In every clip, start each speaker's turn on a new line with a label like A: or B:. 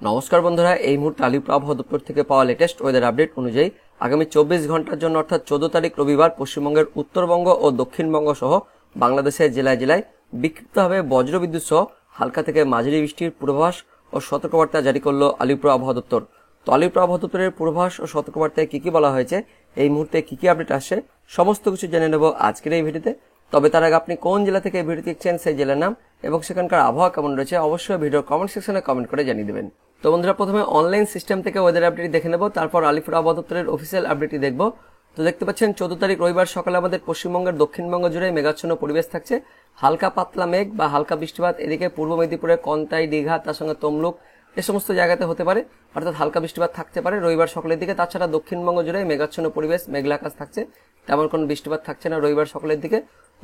A: নমস্কার বন্ধুরা, এই মুহূর্তে আলিপুর আবহাওয়া দপ্তর থেকে পাওয়া লেটেস্ট ওয়েদার আপডেট অনুযায়ী আগামী 24 ঘন্টার জন্য অর্থাৎ 14 তারিখ রবিবার পশ্চিমবঙ্গের উত্তরবঙ্গ ও দক্ষিণবঙ্গ সহ বাংলাদেশের জেলায় জেলায় বিক্ষিপ্তভাবে বজ্রবিদ্যুৎ সহ হালকা থেকে মাঝারি বৃষ্টির পূর্বাভাস ও সতর্কবার্তা জারি করল আলিপুর আবহাওয়া দপ্তর। তো আলিপুর আবহাওয়া দপ্তরের পূর্বাভাস ও সতর্কবার্তায় কি কি বলা হয়েছে, এই মুহূর্তে কি কি আপডেট আসছে, সমস্ত কিছু জেনে নেব আজকের এই ভিডিওতে। তবে তার আগে আপনি কোন জেলা থেকে এই ভিডিও দেখছেন, সেই জেলার নাম এবং সেখানকার আবহাওয়া কেমন রয়েছে অবশ্যই ভিডিওর কমেন্ট সেকশনে কমেন্ট করে জানিয়ে দেবেন। তো বন্ধুরা, প্রথমে অনলাইন সিস্টেম থেকে ওয়েদার আপডেট দেখে নেব, তারপর আলিপুর আবহাওয়া দপ্তরের অফিসিয়াল আপডেটটি দেখব। তো দেখতে পাচ্ছেন 14 তারিখ রবিবার সকালে আমাদের পশ্চিমবঙ্গের দক্ষিণবঙ্গ জুড়ে মেঘাচ্ছন্ন পরিবেশ থাকছে, হালকা পাতলা মেঘ বা হালকা বৃষ্টিপাত এদিকে পূর্ব মেদিনীপুরের কন্তাই, দীঘা, তার সঙ্গে তমলুক এ সমস্ত জায়গাতে হতে পারে, অর্থাৎ হালকা বৃষ্টিপাত থাকতে পারে রবিবার সকালের দিকে। তাছাড়া দক্ষিণবঙ্গ জুড়ে মেঘাচ্ছন্ন পরিবেশ, মেঘলা আকাশ থাকছে, তেমন কোনো বৃষ্টিপাত থাকছে না রবিবার সকালের দিকে।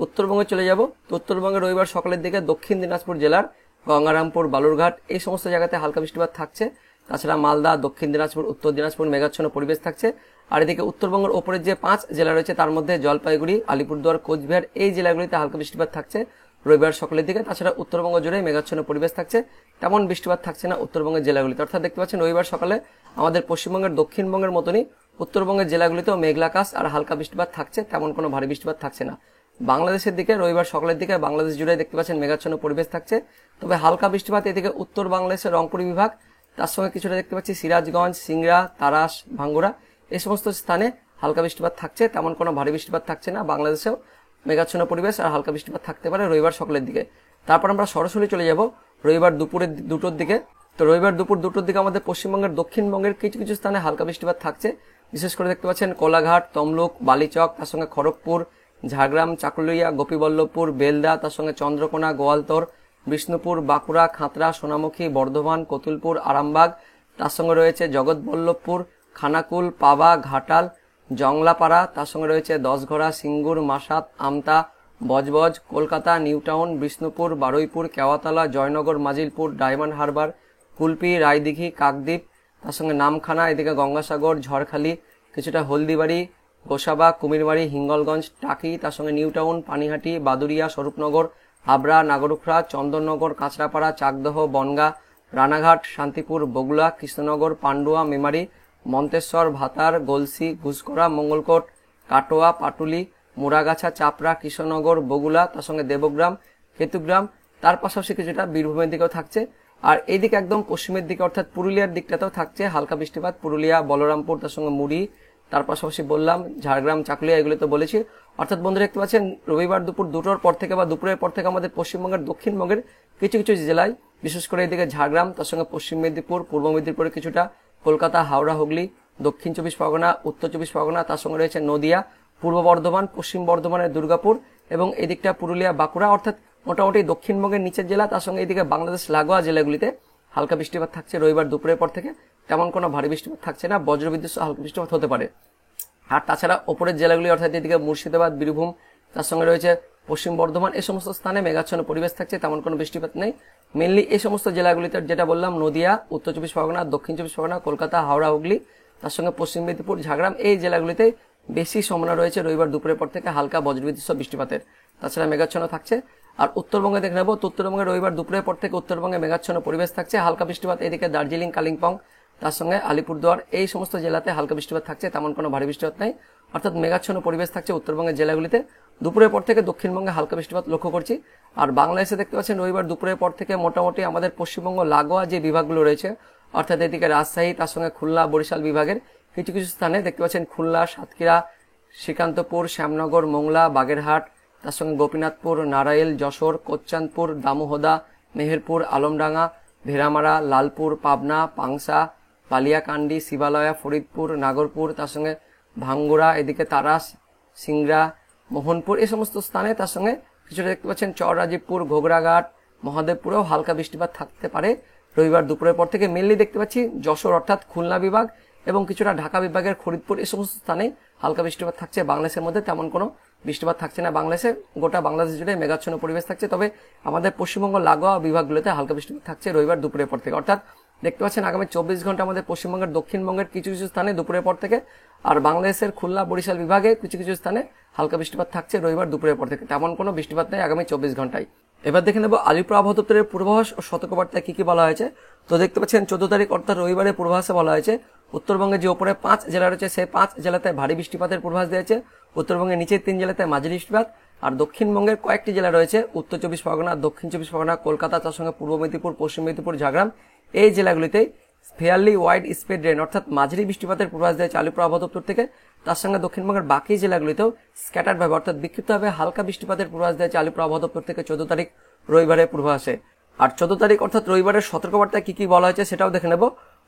A: উত্তরবঙ্গে চলে যাব, তো উত্তরবঙ্গে রবিবার সকালের দিকে দক্ষিণ দিনাজপুর জেলার গঙ্গারামপুর, বালুরঘাট এই সমস্ত জায়গাতে হালকা বৃষ্টিপাত থাকছে। তাছাড়া মালদা, দক্ষিণ দিনাজপুর, উত্তর দিনাজপুর মেঘাচ্ছন্ন পরিবেশ থাকছে। আর এদিকে উত্তরবঙ্গের ওপরের যে 5 জেলা রয়েছে তার মধ্যে জলপাইগুড়ি, আলিপুরদুয়ার, কোচবিহার এই জেলাগুলিতে হালকা বৃষ্টিপাত থাকছে রবিবার সকালের দিকে। তাছাড়া উত্তরবঙ্গ জুড়ে মেঘাচ্ছন্ন পরিবেশ থাকছে, তেমন বৃষ্টিপাত থাকছে না উত্তরবঙ্গের জেলাগুলিতে। অর্থাৎ দেখতে পাচ্ছেন রবিবার সকালে আমাদের পশ্চিমবঙ্গের দক্ষিণবঙ্গের মতনই উত্তরবঙ্গের জেলাগুলিতেও মেঘলা আকাশ আর হালকা বৃষ্টিপাত থাকছে, তেমন কোনো ভারী বৃষ্টিপাত থাকছে না। বাংলাদেশের দিকে রবিবার সকালের দিকে বাংলাদেশ জুড়ে দেখতে পাচ্ছেন মেঘাচ্ছন্ন পরিবেশ থাকছে, তবে হালকা বৃষ্টিপাত এদিকে উত্তর বাংলাদেশের রংপুর বিভাগ, তার সঙ্গে কিছুটা দেখতে পাচ্ছি সিরাজগঞ্জ, সিংড়া, তারাস, ভাঙ্গুড়া এই সমস্ত স্থানে হালকা বৃষ্টিপাত থাকছে, তেমন কোনো ভারী বৃষ্টিপাত থাকছে না। বাংলাদেশেও মেঘাচ্ছন্ন পরিবেশ আর হালকা বৃষ্টিপাত থাকতে পারে রবিবার সকালের দিকে। তারপর আমরা সরাসরি চলে যাব রবিবার দুপুরের 2টোর দিকে। তো রবিবার দুপুর 2টোর দিকে আমাদের পশ্চিমবঙ্গের দক্ষিণবঙ্গের কিছু কিছু স্থানে হালকা বৃষ্টিপাত থাকছে, বিশেষ করে দেখতে পাচ্ছেন কোলাঘাট, তমলুক, বালিচক, তার সঙ্গে খড়গপুর, ঝাড়গ্রাম, চাকুলিয়া, গোপীবল্লভপুর, বেলদা, তার সঙ্গে চন্দ্রকোনা, গোয়ালতর, বিষ্ণুপুর, বাঁকুড়া, খাতড়া, সোনামুখী, বর্ধমান, কতুলপুর, আরামবাগ, তার সঙ্গে রয়েছে জগৎবল্লভপুর, খানাকুল, পাবা, ঘাটাল, জংলাপাড়া, তার সঙ্গে রয়েছে দশঘরা, সিঙ্গুর, মাসাত, আমতা, বজবজ, কলকাতা, নিউটাউন, বিষ্ণুপুর, বারুইপুর, কেওয়াতলা, জয়নগর, মাজিলপুর, ডায়মন্ড হারবার, কুলপি, রায়দিঘি, কাকদ্বীপ, তার সঙ্গে নামখানা, এদিকে গঙ্গাসাগর, ঝড়খালি, কিছুটা হলদিবাড়ি, গোসাবা, কুমিরবাড়ি, হিঙ্গলগঞ্জ, টাকি, তার সঙ্গে নিউটাউন, পানিহাটি, বাদুরিয়া, স্বরূপনগর, হাবড়া, নাগরুখড়া, চন্দননগর, কাঁচরাপাড়া, চাকদহ, বনগা, রানাঘাট, শান্তিপুর, বগুলা, কৃষ্ণনগর, পান্ডুয়া, মেমারি, মন্তেশ্বর, ভাতার, গলসি, ঘুষকরা, মঙ্গলকোট, কাটোয়া, পাটুলি, মুরাগাছা, চাপড়া, কৃষ্ণনগর, বগুলা, তার সঙ্গে দেবগ্রাম, কেতুগ্রাম, তার পাশাপাশি কিছুটা বীরভূমের দিকেও থাকছে। আর এইদিকে একদম পশ্চিমের দিকে অর্থাৎ পুরুলিয়ার দিকটাতেও থাকছে হালকা বৃষ্টিপাত, পুরুলিয়া, বলরামপুর, তার সঙ্গে মুড়ি, তার পাশাপাশি বললাম ঝাড়গ্রাম, চাকুলিয়া এগুলো তো বলেছি। অর্থাৎ বন্ধুরা দেখতে পাচ্ছেন রবিবার দুপুর 2টোর পর থেকে বা দুপুরের পর থেকে আমাদের পশ্চিমবঙ্গের দক্ষিণবঙ্গের কিছু কিছু জেলায়, বিশেষ করে এদিকে ঝাড়গ্রাম, তার সঙ্গে পশ্চিম মেদিনীপুর, পূর্ব মেদিনীপুরের কিছুটা, কলকাতা, হাওড়া, হুগলি, দক্ষিণ 24 পরগনা, উত্তর 24 পরগনা, তার সঙ্গে রয়েছে নদিয়া, পূর্ব বর্ধমান, পশ্চিম বর্ধমানের দুর্গাপুর এবং এদিকটা পুরুলিয়া, বাঁকুড়া, অর্থাৎ মোটামুটি দক্ষিণবঙ্গের নিচের জেলা, তার সঙ্গে এদিকে বাংলাদেশ লাগোয়া জেলাগুলিতে হালকা বৃষ্টিপাত থাকছে রবিবার দুপুরের পর থেকে, তেমন কোনো ভারী বৃষ্টিপাত থাকছে না, বজ্রবিদ্যুৎ সহ হালকা বৃষ্টিপাত হতে পারে। আর তাছাড়া ওপরের জেলাগুলি অর্থাৎ এদিকে মুর্শিদাবাদ, বীরভূম, তার সঙ্গে রয়েছে পশ্চিম বর্ধমান এই সমস্ত স্থানে মেঘাচ্ছন্ন পরিবেশ থাকছে, তেমন কোনো বৃষ্টিপাত নেই। মেনলি এই সমস্ত জেলাগুলিতে যেটা বললাম নদিয়া, উত্তর 24 পরগনা, দক্ষিণ 24 পরগনা, কলকাতা, হাওড়া, হুগলি, তার সঙ্গে পশ্চিম মেদিনীপুর, ঝাড়গ্রাম এই জেলাগুলিতে বেশি সম্ভাবনা রয়েছে রবিবার দুপুরের পর থেকে হালকা বজ্রবিদ্যুৎ সহ বৃষ্টিপাতের। তাছাড়া মেঘাচ্ছন্ন থাকছে। আর উত্তরবঙ্গে দেখে নেব, তো উত্তরবঙ্গে রবিবার দুপুরের পর থেকে উত্তরবঙ্গে মেঘাচ্ছন্ন পরিবেশ থাকছে, হালকা বৃষ্টিপাত এদিকে দার্জিলিং, কালিম্পং, তার সঙ্গে আলিপুরদুয়ার এই সমস্ত জেলাতে হালকা বৃষ্টিপাত থাকছে, তেমন কোনো ভারী বৃষ্টিপাত নেই। অর্থাৎ মেঘাচ্ছন্ন পরিবেশ থাকছে উত্তরবঙ্গের জেলাগুলিতে। দুপুরের পর থেকে দক্ষিণবঙ্গে হালকা বৃষ্টিপাত লক্ষ্য করছি। আর বাংলাদেশে দেখতে পাচ্ছেন রবিবার দুপুরের পর থেকে মোটামুটি আমাদের পশ্চিমবঙ্গ লাগোয়া যে বিভাগগুলো রয়েছে, অর্থাৎ এদিকে রাজশাহী, তার সঙ্গে খুলনা, বরিশাল বিভাগের কিছু কিছু স্থানে দেখতে পাচ্ছেন খুলনা, সাতক্ষীরা, শ্রীকান্তপুর, শ্যামনগর, মোংলা, বাগেরহাট, তার সঙ্গে গোপীনাথপুর, নারাইল, যশোর, কোচ্চানপুর, দামোহদা, মেহেরপুর, আলমডাঙ্গা, ভেড়ামারা, লালপুর, পাবনা, পাংশা, বালিয়াকান্দি, শিবালয়া, ফরিদপুর, নাগরপুর, তার সঙ্গে ভাঙ্গুড়া, এদিকে তারাস, সিংড়া, মোহনপুর এই সমস্ত স্থানে, তার সঙ্গে কিছুটা দেখতে পাচ্ছেন চররাজীবপুর, ঘোগরাঘাট, মহাদেবপুরেও হালকা বৃষ্টিপাত থাকতে পারে রবিবার দুপুরের পর থেকে। মেনলি দেখতে পাচ্ছি যশোর অর্থাৎ খুলনা বিভাগ এবং কিছুটা ঢাকা বিভাগের ফরিদপুর এই সমস্ত স্থানে হালকা বৃষ্টিপাত থাকছে। বাংলাদেশের মধ্যে তেমন কোনো বৃষ্টিপাত থাকছে না, বাংলাদেশে গোটা বাংলাদেশ জুড়ে মেঘাচ্ছন্ন পরিবেশ থাকছে, তবে আমাদের পশ্চিমবঙ্গ লাগোয়া বিভাগগুলোতে হালকা বৃষ্টিপাত থাকছে রবিবার দুপুরের পর থেকে। অর্থাৎ দেখতে পাচ্ছেন আগামী 24 ঘন্টা আমাদের পশ্চিমবঙ্গের দক্ষিণবঙ্গের কিছু কিছু স্থানে দুপুরের পর থেকে, আর বাংলাদেশের খুলনা, বরিশাল বিভাগে কিছু কিছু স্থানে হালকা বৃষ্টিপাত থাকছে রবিবার দুপুরের পর থেকে, তেমন কোনো বৃষ্টিপাত নেই আগামী 24 ঘন্টায়। এবার দেখে নেব আলিপুর আবহাওয়া দপ্তরের পূর্বাভাস ও সতর্কবার্তায় কি কি বলা হয়েছে। তো দেখতে পাচ্ছেন 14 তারিখ অর্থাৎ রবিবারে পূর্বাভাসে বলা হয়েছে উত্তরবঙ্গে যে উপরে 5 জেলা রয়েছে সেই 5 জেলাতে ভারী বৃষ্টিপাতের পূর্বাভাস দিয়েছে, উত্তরবঙ্গের নিচের 3 জেলাতে মাঝারি বৃষ্টিপাত, আর দক্ষিণবঙ্গের কয়েকটি জেলা রয়েছে উত্তর 24 পরগনা, দক্ষিণ 24 পরগনা, কলকাতা, তার সঙ্গে পূর্ব মেদিনীপুর, পশ্চিম মেদিনীপুর, ঝাড়গ্রাম, এই জেলাগুলিতে ফেয়ারলি ওয়াইড স্প্রেড রেন অর্থাৎ মাঝারি বৃষ্টিপাতের পূর্বাভাস দিয়েছে আলিপুর আবহাওয়া দপ্তর থেকে। তার সঙ্গে দক্ষিণবঙ্গের বাকি জেলাগুলিতেও স্ক্যাটার্ড ভাবে অর্থাৎ বিক্ষিপ্তভাবে হালকা বৃষ্টিপাতের পূর্বাভাস দিয়েছে আলিপুর আবহাওয়া দপ্তর থেকে 14 তারিখ রবিবারের পূর্বাভাসে। আর 14 তারিখ অর্থাৎ রবিবারের সতর্কবার্তায় কি কি বলা হয়েছে সেটাও দেখে নেব।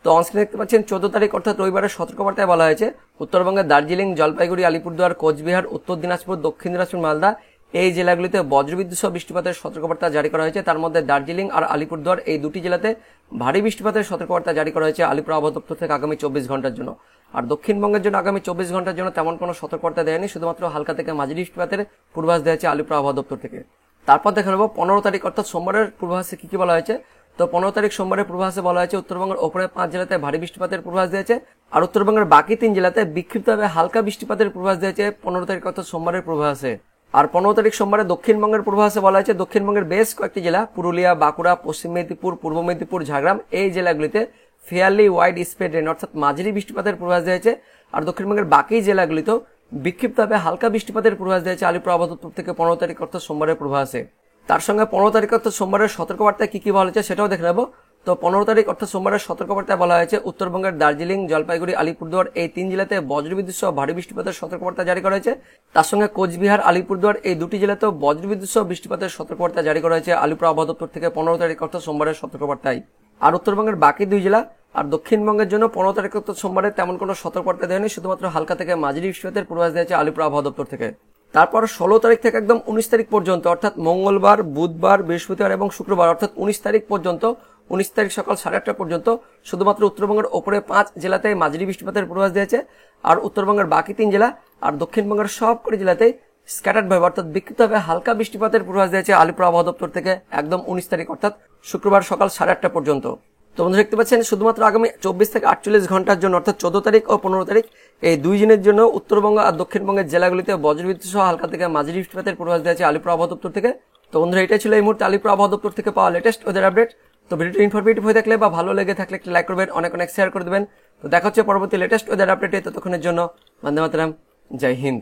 A: তো অনস্ক্রিনে দেখতে পাচ্ছেন 14 তারিখ অর্থাৎ রবিবারের সতর্কবার্তায় বলা হয়েছে উত্তরবঙ্গের দার্জিলিং, জলপাইগুড়ি, আলিপুরদুয়ার, কোচবিহার, উত্তর দিনাজপুর, দক্ষিণ দিনাজপুর, মালদা, এই জেলাগুলিতে বজ্রবিদ্যুৎ সহ বৃষ্টিপাতের সতর্কবার্তা জারি করা হয়েছে। তার মধ্যে দার্জিলিং আর আলিপুরদুয়ার এই দুটি জেলাতে ভারী বৃষ্টিপাতের সতর্কবার্তা জারি করা হয়েছে আলিপুর আবহাওয়া দপ্তর থেকে আগামী 24 ঘন্টার জন্য। আর দক্ষিণবঙ্গের জন্য আগামী 24 ঘন্টার জন্য তেমন কোনো সতর্কবার্তা দেয়নি, শুধুমাত্র হালকা থেকে মাঝারি বৃষ্টিপাতের পূর্বাভাস দেওয়া হয়েছে আলিপুর আবহাওয়া দপ্তর থেকে। তারপর দেখে নেব 15 তারিখ অর্থাৎ সোমবারের পূর্বাভাসে কি কি বলা হয়েছে। তো 15 তারিখ সোমবারের পূর্বাভাসে বলা হয়েছে উত্তরবঙ্গের ওপরে 5 জেলাতে ভারী বৃষ্টিপাতের পূর্বাভাস দিয়েছে, আর উত্তরবঙ্গের বাকি 3 জেলাতে বিক্ষিপ্তভাবে হালকা বৃষ্টিপাতের পূর্বাভাস দিয়েছে 15 তারিখ অর্থাৎ সোমবারের পূর্বাভাসে। আর 15 তারিখ সোমবারে দক্ষিণবঙ্গের পূর্বাভাসে বলা হয়েছে দক্ষিণবঙ্গের বেশ কয়েকটি জেলা পুরুলিয়া, বাঁকুড়া, পশ্চিম মেদিনীপুর, পূর্ব মেদিনীপুর, ঝাড়গ্রাম, এই জেলাগুলিতে ফেয়ারলি ওয়াইড স্প্রেড রেন অর্থাৎ মাঝারি বৃষ্টিপাতের পূর্বাভাস দিয়েছে। আর দক্ষিণবঙ্গের বাকি জেলাগুলিতেও বিক্ষিপ্তভাবে হালকা বৃষ্টিপাতের পূর্বাভাস দিয়েছে আলিপুর আবহাওয়া দপ্তর থেকে 15 তারিখ অর্থাৎ সোমবারের পূর্বাভাসে। তার সঙ্গে 15 তারিখ অর্থাৎ সোমবারের সতর্কবার্তায় কি কি বলা হয়েছে সেটাও দেখে নেব। তো 15 তারিখ অর্থাৎ সোমবারের সতর্কবার্তায় বলা হয়েছে উত্তরবঙ্গের দার্জিলিং, জলপাইগুড়ি, আলিপুরদুয়ার এই 3 জেলাতে বজ্রবিদ্যুৎ সহ ভারী বৃষ্টিপাতের সতর্কবার্তা জারি করা হয়েছে। তার সঙ্গে কোচবিহার, আলিপুরদুয়ার এই দুটি জেলাতেও বজ্রবিদ্যুৎ সহ বৃষ্টিপাতের সতর্কবার্তা জারি করা হয়েছে আলিপুর আবহাওয়া দপ্তর থেকে 15 তারিখ অর্থাৎ সোমবারের সতর্কবার্তায়। আর উত্তরবঙ্গের বাকি 2 জেলা আর দক্ষিণবঙ্গের জন্য 15 তারিখ অর্থাৎ সোমবারে তেমন কোনো সতর্কবার্তা দেয়নি, শুধুমাত্র হালকা থেকে মাঝারি বৃষ্টিপাতের পূর্বাভাস দিয়েছে আলিপুর আবহাওয়া দপ্তর থেকে। তারপর 16 তারিখ থেকে একদম 19 তারিখ পর্যন্ত অর্থাৎ মঙ্গলবার, বুধবার, বৃহস্পতিবার এবং শুক্রবার অর্থাৎ 19 তারিখ পর্যন্ত 19 তারিখ সকাল 8:30 পর্যন্ত শুধুমাত্র উত্তরবঙ্গের ওপরে 5 জেলাতে মাঝারি বৃষ্টিপাতের পূর্বাভাস দিয়েছে, আর উত্তরবঙ্গের বাকি 3 জেলা আর দক্ষিণবঙ্গের সবকটি জেলাতে স্ক্যাটার্ড ভাবে অর্থাৎ বিক্ষিপ্তভাবে হালকা বৃষ্টিপাতের পূর্বাভাস দিয়েছে আলিপুর আবহাওয়া দপ্তর থেকে একদম 19 তারিখ অর্থাৎ শুক্রবার সকাল 8:30 পর্যন্ত। তো বন্ধুরা দেখতে পাচ্ছেন শুধুমাত্র আগামী 24 থেকে 48 ঘন্টার জন্য অর্থাৎ 14 তারিখ ও 15 তারিখ এই 2 দিনের জন্য উত্তরবঙ্গ আর দক্ষিণবঙ্গের জেলাগুলিতে বজ্রবিদ্যুৎ সহ হালকা থেকে মাঝারি বৃষ্টিপাতের পূর্বাভাস দিয়েছে আলিপুর আবহাওয়া দপ্তর থেকে। তো বন্ধুরা এটাই ছিল এই মুহূর্তে আলিপুর আবহাওয়া দপ্তর থেকে পাওয়া লেটেস্ট ওয়েদার আপডেট। তো ভিডিওটি ইনফরমেটিভ হয়ে থাকলে বা ভালো লেগে থাকলে একটি লাইক করবেন, অনেক অনেক শেয়ার করে দেবেন। তো দেখা হচ্ছে পরবর্তী লেটেস্ট ওয়েদার আপডেটে, ততক্ষণের জন্য বন্দে মাতরম, জয় হিন্দ।